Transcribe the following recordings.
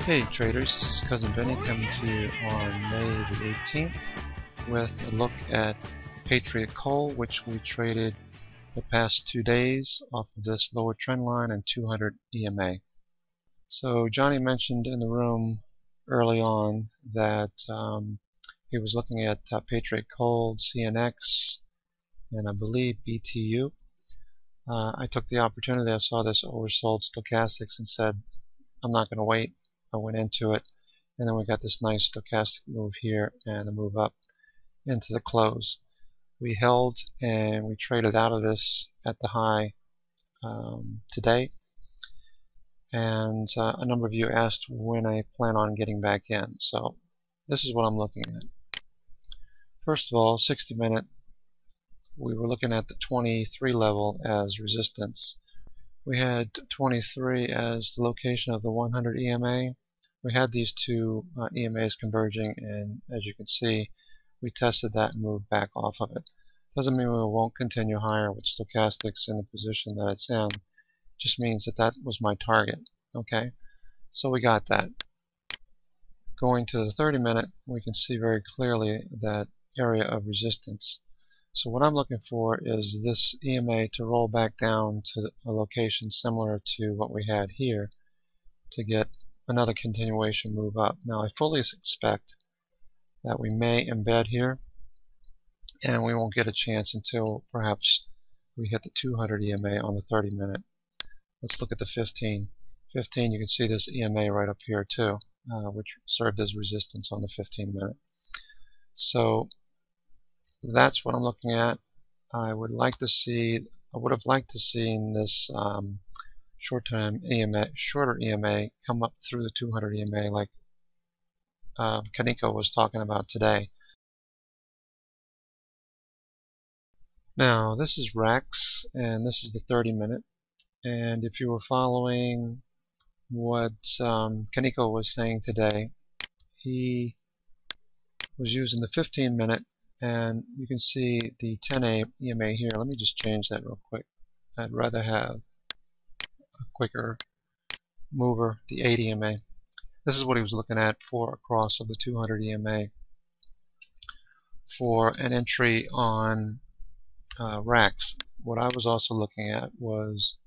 Hey traders, this is Cousin Benny coming to you on May the 18th with a look at Patriot Coal, which we traded the past 2 days off of this lower trend line and 200 EMA. So Johnny mentioned in the room early on that he was looking at Patriot Coal, CNX, and I believe BTU. I took the opportunity, I saw this oversold stochastics and said, I'm not going to wait. I went into it, and then we got this nice stochastic move here and a move up into the close. We held and we traded out of this at the high today, and a number of you asked when I plan on getting back in. So this is what I'm looking at. First of all, 60-minute, we were looking at the 23 level as resistance. We had 23 as the location of the 100 EMA. We had these two EMAs converging, and as you can see, we tested that and moved back off of it. Doesn't mean we won't continue higher with stochastics in the position that it's in. Just means that that was my target. Okay, so we got that. Going to the 30-minute, we can see very clearly that area of resistance. So what I'm looking for is this EMA to roll back down to a location similar to what we had here to get another continuation move up. Now I fully expect that we may embed here, and we won't get a chance until perhaps we hit the 200 EMA on the 30-minute. Let's look at the 15. 15, you can see this EMA right up here too, which served as resistance on the 15-minute. So that's what I'm looking at. I would have liked to see this shorter EMA come up through the 200 EMA like Kaneko was talking about today. Now this is RAX, and this is the 30-minute. And if you were following what Kaneko was saying today, he was using the 15-minute. And you can see the 10 EMA here. Let me just change that real quick. I'd rather have a quicker mover, the 8 EMA. This is what he was looking at for a cross of the 200 EMA for an entry on RAX. What I was also looking at was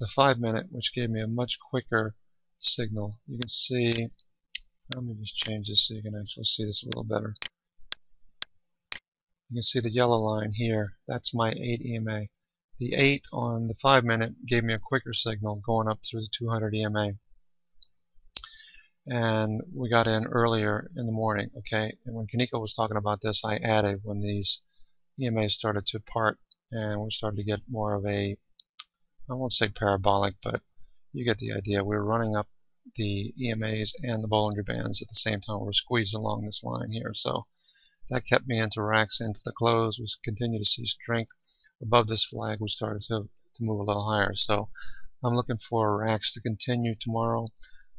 the 5-minute, which gave me a much quicker signal. You can see. Let me just change this so you can actually see this a little better. You can see the yellow line here. That's my 8 EMA. The 8 on the 5-minute gave me a quicker signal going up through the 200 EMA. And we got in earlier in the morning, okay? And when Kaneko was talking about this, I added when these EMAs started to part and we started to get more of a, I won't say parabolic, but you get the idea. We're running up the EMAs and the Bollinger Bands at the same time. We're squeezed along this line here, so that kept me into RAX into the close. We continue to see strength above this flag. We started to move a little higher, so I'm looking for RAX to continue tomorrow.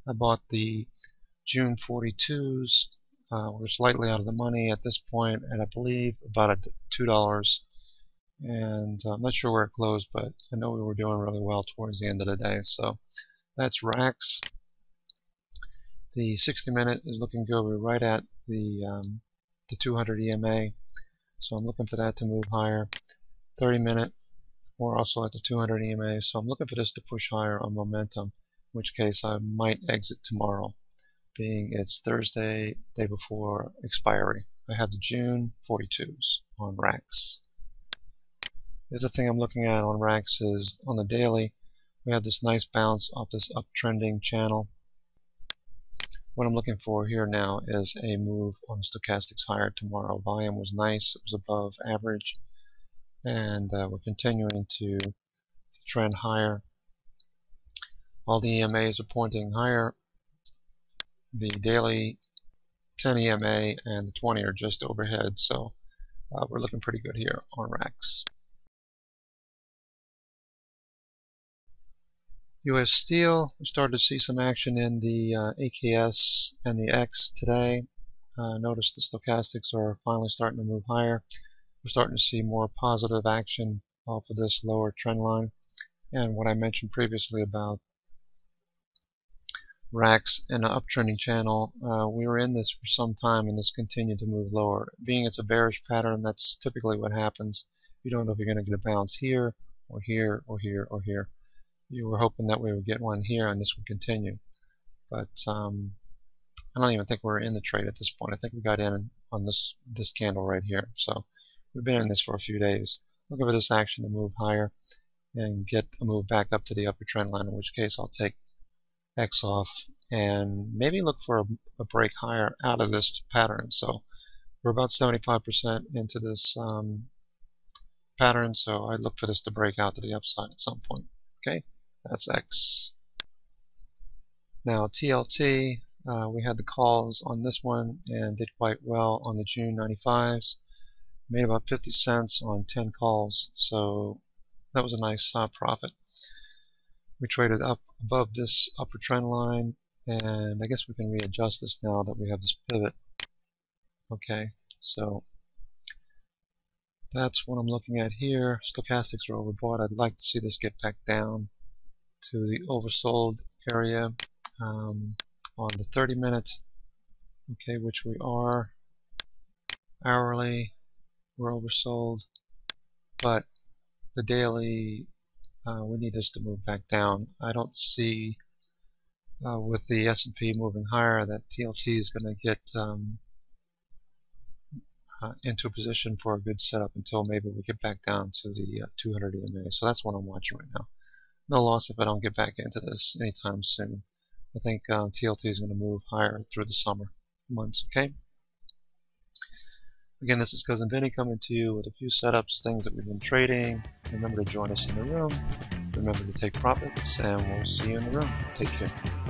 I bought the June 42s. We're slightly out of the money at this point, and I believe about $2. And I'm not sure where it closed, but I know we were doing really well towards the end of the day. So that's RAX. The 60-minute is looking good. We're right at the 200 EMA, so I'm looking for that to move higher. 30-minute, we're also at the 200 EMA, so I'm looking for this to push higher on momentum, in which case I might exit tomorrow, being it's Thursday, day before expiry. I have the June 42s on RAX. The other thing I'm looking at on RAX is on the daily, we have this nice bounce off this uptrending channel. What I'm looking for here now is a move on stochastics higher tomorrow. Volume was nice, it was above average, and we're continuing to trend higher. All the EMAs are pointing higher. The daily 10 EMA and the 20 are just overhead, so we're looking pretty good here on RAX. U.S. Steel, we started to see some action in the AKS and the X today. Notice the stochastics are finally starting to move higher. We're starting to see more positive action off of this lower trend line. And what I mentioned previously about RAX in an uptrending channel, we were in this for some time and this continued to move lower. Being it's a bearish pattern, that's typically what happens. You don't know if you're going to get a bounce here or here or here or here. You were hoping that we would get one here and this would continue. But I don't even think we're in the trade at this point. I think we got in on this candle right here. So we've been in this for a few days. Looking for this action to move higher and get a move back up to the upper trend line, in which case I'll take X off and maybe look for a break higher out of this pattern. So we're about 75% into this pattern, so I'd look for this to break out to the upside at some point. Okay, that's X. Now TLT, we had the calls on this one and did quite well on the June 95s. Made about 50 cents on 10 calls, so that was a nice profit. We traded up above this upper trend line, and I guess we can readjust this now that we have this pivot. Okay, so that's what I'm looking at here. Stochastics are overbought. I'd like to see this get back down to the oversold area on the 30-minute, okay, which we are. Hourly, we're oversold, but the daily, we need this to move back down. I don't see with the S&P moving higher that TLT is going to get into a position for a good setup until maybe we get back down to the 200 EMA. So that's what I'm watching right now. No loss if I don't get back into this anytime soon. I think TLT is going to move higher through the summer months. Okay. Again, this is Cousin Vinny coming to you with a few setups, things that we've been trading. Remember to join us in the room. Remember to take profits, and we'll see you in the room. Take care.